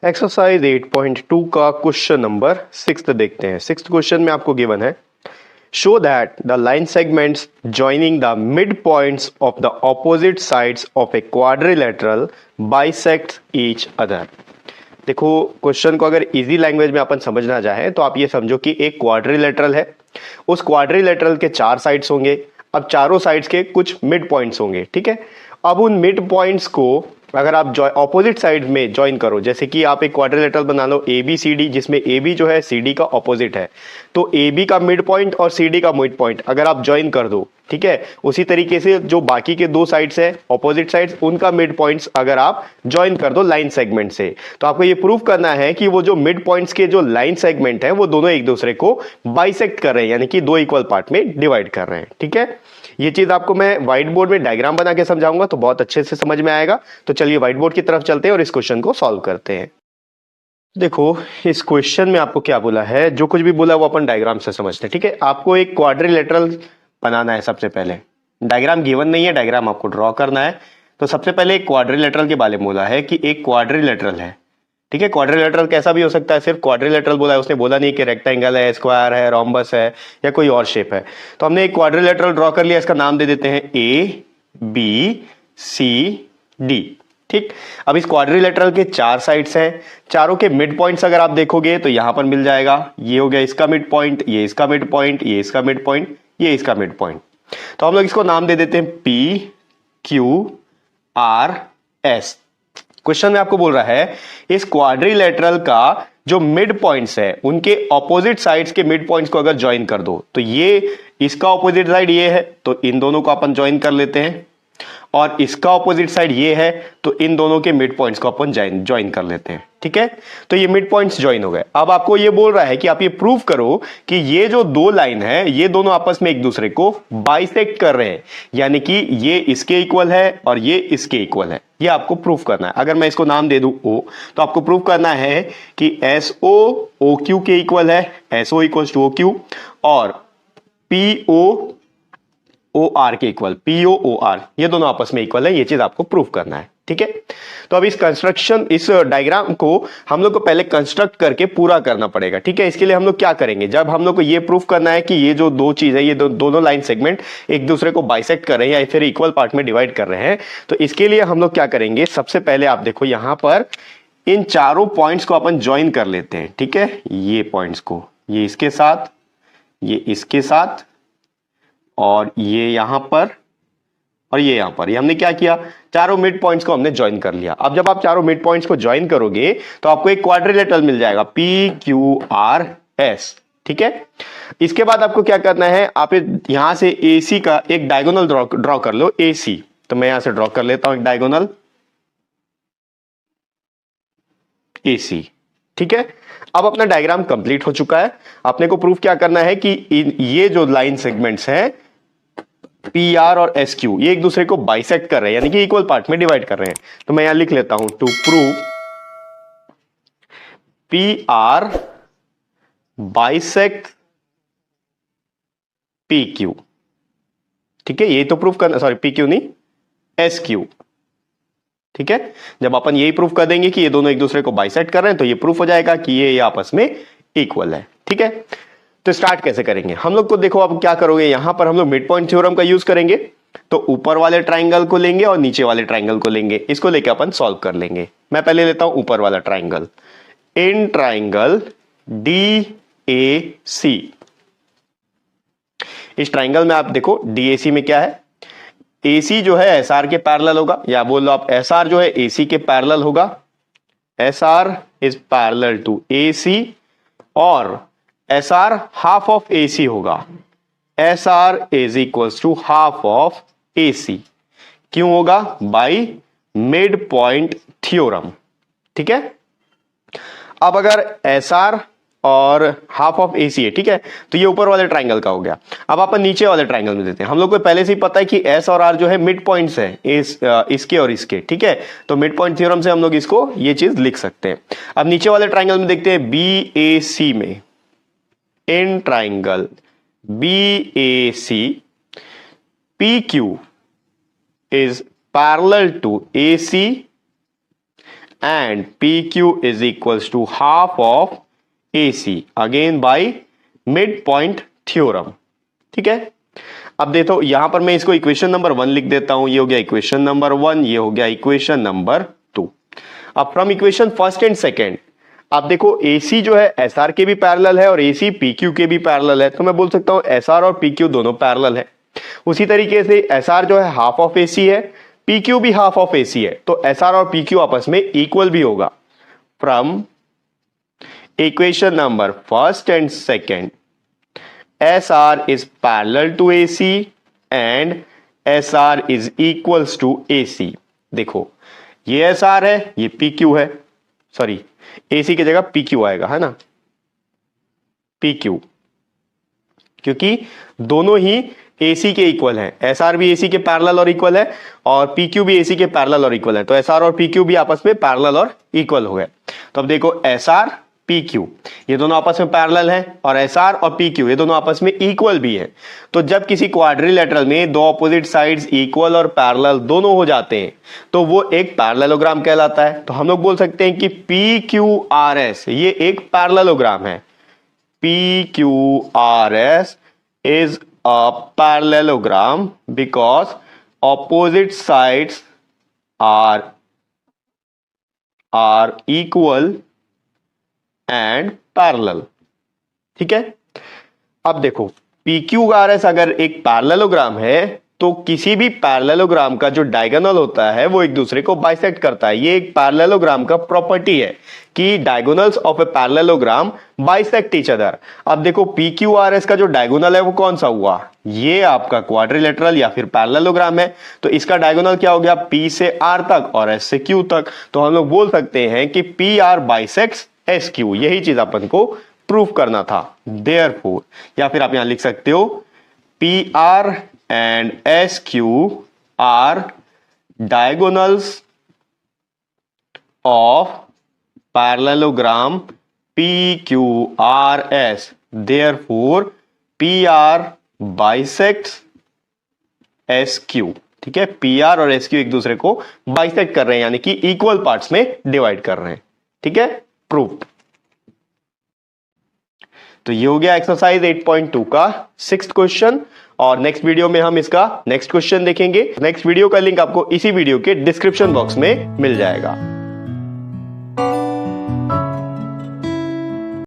Exercise 8.2 का question number 6 देखते हैं। 6th क्वेश्चन में आपको गिवन है, show that the line segments joining the mid points of the opposite sides of a quadrilateral bisect each other. देखो, question को अगर इजी लैंग्वेज में अपन समझना चाहें तो आप ये समझो कि एक क्वाड्रिलेटरल है, उस क्वाड्रिलेटरल के 4 साइड्स होंगे। अब चारों साइड्स के कुछ मिड पॉइंट्स होंगे, ठीक है। अब उन मिड पॉइंट्स को अगर आप ऑपोजिट साइड में ज्वाइन करो, जैसे कि आप एक क्वाड्रिलेटरल बना लो ए बी सी डी, जिसमें ए बी जो है सी डी का ऑपोजिट है, तो ए बी का मिड पॉइंट और सी डी का मिड पॉइंट अगर आप ज्वाइन कर दो, ठीक है, उसी तरीके से जो बाकी के 2 साइड्स है ऑपोजिट साइड्स, उनका मिड पॉइंट्स अगर आप ज्वाइन कर दो लाइन सेगमेंट से, तो आपको ये प्रूव करना है कि वो जो मिड पॉइंट्स के जो लाइन सेगमेंट है वो दोनों एक दूसरे को बाइसेक्ट कर रहे हैं, यानी कि 2 इक्वल पार्ट में डिवाइड कर रहे हैं, ठीक है। ये चीज आपको मैं व्हाइट बोर्ड में डायग्राम बना के समझाऊंगा तो बहुत अच्छे से समझ में आएगा। तो चलिए व्हाइट बोर्ड की तरफ चलते हैं और इस क्वेश्चन को सॉल्व करते हैं। देखो, इस क्वेश्चन में आपको क्या बोला है, जो कुछ भी बोला वो अपन डायग्राम से समझते हैं, ठीक है। आपको एक क्वाड्रिलेटरल बनाना है। सबसे पहले डायग्राम गिवन नहीं है, डायग्राम आपको ड्रॉ करना है। तो सबसे पहले एक क्वाड्रिलेटरल के बारे में बोला है कि एक क्वाड्रिलेटरल है, ठीक है। क्वाड्रिलेटरल कैसा भी हो सकता है, सिर्फ क्वाड्रिलेटरल बोला है, उसने बोला नहीं कि रेक्टेंगल है, स्क्वायर है, रोम्बस है या कोई और शेप है। तो हमने एक क्वाड्रिलेटरल ड्रॉ कर लिया, इसका नाम दे देते हैं ए बी सी डी, ठीक। अब इस क्वाड्रिलेटरल के 4 साइड्स हैं, चारों के मिड पॉइंट्स अगर आप देखोगे तो यहां पर मिल जाएगा, ये हो गया इसका मिड पॉइंट, ये इसका मिड पॉइंट, ये इसका मिड पॉइंट, ये इसका मिड पॉइंट। तो हम लोग इसको नाम दे देते हैं P Q R S. Question में आपको बोल रहा है इस क्वाड्रिलेटरल का जो मिड पॉइंट्स है उनके ऑपोजिट साइड्स के मिड पॉइंट्स को अगर ज्वाइन कर दो, तो ये इसका ऑपोजिट साइड ये है तो इन दोनों को अपन ज्वाइन कर लेते हैं, और इसका ऑपोजिट साइड ये है तो इन दोनों के मिड पॉइंट्स को अपन ज्वाइन कर लेते हैं, ठीक है। तो ये मिड पॉइंट्स ज्वाइन हो गए। अब आपको ये बोल रहा है कि आप ये प्रूव करो कि ये जो 2 लाइन है ये दोनों आपस में एक दूसरे को बाइसेक्ट कर रहे हैं, यानी कि ये इसके इक्वल है और ये इसके इक्वल है। ये आपको प्रूव करना है। अगर मैं इसको नाम दे दूं O, तो आपको प्रूव करना है कि SO OQ के इक्वल है, SO इक्वल टू OQ, और PO OR के इक्वल, PO OR, ये दोनों आपस में इक्वल है। ये चीज आपको प्रूव करना है, ठीक है। तो अब इस डायग्राम को हम लोग को पहले कंस्ट्रक्ट करके पूरा करना पड़ेगा, ठीक है। इसके लिए हम लोग क्या करेंगे, जब हम लोग को ये प्रूफ करना है कि ये जो 2 चीज है, ये दोनों लाइन सेगमेंट एक दूसरे को बाइसेक्ट कर रहे हैं या फिर इक्वल पार्ट में डिवाइड कर रहे हैं, तो इसके लिए हम लोग क्या करेंगे, सबसे पहले आप देखो यहां पर इन चारों पॉइंट्स को अपन ज्वाइन कर लेते हैं, ठीक है। ये पॉइंट्स को, ये इसके साथ, ये इसके साथ, और ये यहां पर और ये यहां पर, ये हमने क्या किया, चारों मिड पॉइंट्स को हमने ज्वाइन कर लिया। अब जब आप चारों मिड पॉइंट्स को ज्वाइन करोगे तो आपको एक क्वाड्रिलेटरल मिल जाएगा पी क्यू आर एस, ठीक है। इसके बाद आपको क्या करना है, आप यहां से एसी का एक डायगोनल ड्रॉ कर लो, एसी। तो मैं यहां से ड्रॉ कर लेता हूं एक डायगोनल एसी, ठीक है। अब अपना डायग्राम कंप्लीट हो चुका है। अपने को प्रूफ क्या करना है कि ये जो लाइन सेगमेंट्स हैं पी आर और एस क्यू, ये एक दूसरे को बाइसेक्ट कर रहे हैं, यानी कि इक्वल पार्ट में डिवाइड कर रहे हैं। तो मैं यहां लिख लेता हूं, to prove P R bisect P Q, ठीक है। ये तो प्रूफ करना, सॉरी पी क्यू नहीं, एस क्यू, ठीक है। जब अपन यही प्रूफ कर देंगे कि ये दोनों एक दूसरे को बाइसेक्ट कर रहे हैं तो ये प्रूफ हो जाएगा कि ये आपस में इक्वल है, ठीक है। तो स्टार्ट कैसे करेंगे हम लोग को, देखो अब क्या करोगे, यहां पर हम लोग मिड पॉइंट थ्योरम का यूज करेंगे। तो ऊपर वाले ट्राइंगल को लेंगे और नीचे वाले ट्राइंगल को लेंगे, इसको लेके अपन सॉल्व कर लेंगे। मैं पहले लेता हूं ऊपर वाला ट्राइंगल, इन ट्राइंगल DAC। इस ट्राइंगल में आप देखो DAC में क्या है, AC जो है SR के पैरेलल होगा, या बोल लो आप SR जो है AC के पैरेलल होगा। SR is parallel to AC, और SR हाफ ऑफ AC होगा। SR is equals to half of AC। क्यों होगा, बाई मिड पॉइंट थ्योरम, ठीक है। अब अगर SR और हाफ ऑफ AC है, ठीक है, तो ये ऊपर वाले ट्राइंगल का हो गया। अब अपन नीचे वाले ट्राइंगल में देते हैं। हम लोग को पहले से ही पता है कि S और R जो है मिड पॉइंट्स है, इसके और इसके, ठीक है। तो मिड पॉइंट थ्योरम से हम लोग इसको ये चीज लिख सकते हैं। अब नीचे वाले ट्राइंगल में देखते हैं BAC में, in triangle BAC PQ is parallel to AC and PQ is equals to half of AC again by midpoint theorem। ठीक है, अब देखो यहां पर मैं इसको इक्वेशन नंबर 1 लिख देता हूं। ये हो गया इक्वेशन नंबर 1, ये हो गया इक्वेशन नंबर 2। अब from equation first and second आप देखो AC जो है SR के भी पैरेलल है और AC PQ के भी पैरेलल है, तो मैं बोल सकता हूं SR और PQ दोनों पैरेलल है। उसी तरीके से SR जो है हाफ ऑफ AC है, PQ भी हाफ ऑफ AC है, तो SR और PQ आपस में इक्वल भी होगा। From equation number first and second SR is parallel to AC and SR is equals to AC। देखो ये SR है, ये PQ है, सॉरी AC की जगह PQ आएगा, है ना, PQ, क्योंकि दोनों ही AC के इक्वल हैं। SR भी AC के पैरेलल और इक्वल है और PQ भी AC के पैरेलल और इक्वल है, तो SR और PQ भी आपस में पैरेलल और इक्वल हो गए। तो अब देखो SR PQ ये दोनों आपस में पैरेलल हैं और SR और PQ ये दोनों आपस में इक्वल भी हैं। तो जब किसी क्वाड्रिलेटरल में दो ऑपोजिट साइड्स इक्वल और पैरेलल दोनों हो जाते हैं तो वो एक पैरेललोग्राम कहलाता है। तो हम लोग बोल सकते हैं कि PQRS ये एक पैरेललोग्राम है। PQRS is a parallelogram because opposite sides are equal and parallel। ठीक है, अब देखो PQRS अगर एक पैरेललोग्राम है तो किसी भी पैरेललोग्राम का जो डायगोनल होता है वो एक दूसरे को बाइसेक्ट करता है। ये एक पैरेललोग्राम का प्रॉपर्टी है कि diagonals of a parallelogram bisect each other. अब देखो PQRS का जो डायगोनल है वो कौन सा हुआ, ये आपका क्वाड्रिलेटरल या फिर पैरेललोग्राम है, तो इसका डायगोनल क्या हो गया, P से R तक और S से Q तक। तो हम लोग बोल सकते हैं कि PR बाइसेक्ट्स SQ, यही चीज अपन को प्रूफ करना था। देयरफॉर, या फिर आप यहां लिख सकते हो PR and SQ are diagonals of parallelogram PQRS। Therefore, PR bisects SQ। ठीक है, PR और SQ एक दूसरे को बाइसेक्ट कर रहे हैं, यानी कि इक्वल पार्ट्स में डिवाइड कर रहे हैं। ठीक है, प्रूफ। तो ये हो गया एक्सरसाइज 8.2 का 6th क्वेश्चन और नेक्स्ट वीडियो में हम इसका नेक्स्ट क्वेश्चन देखेंगे। नेक्स्ट वीडियो का लिंक आपको इसी वीडियो के डिस्क्रिप्शन बॉक्स में मिल जाएगा।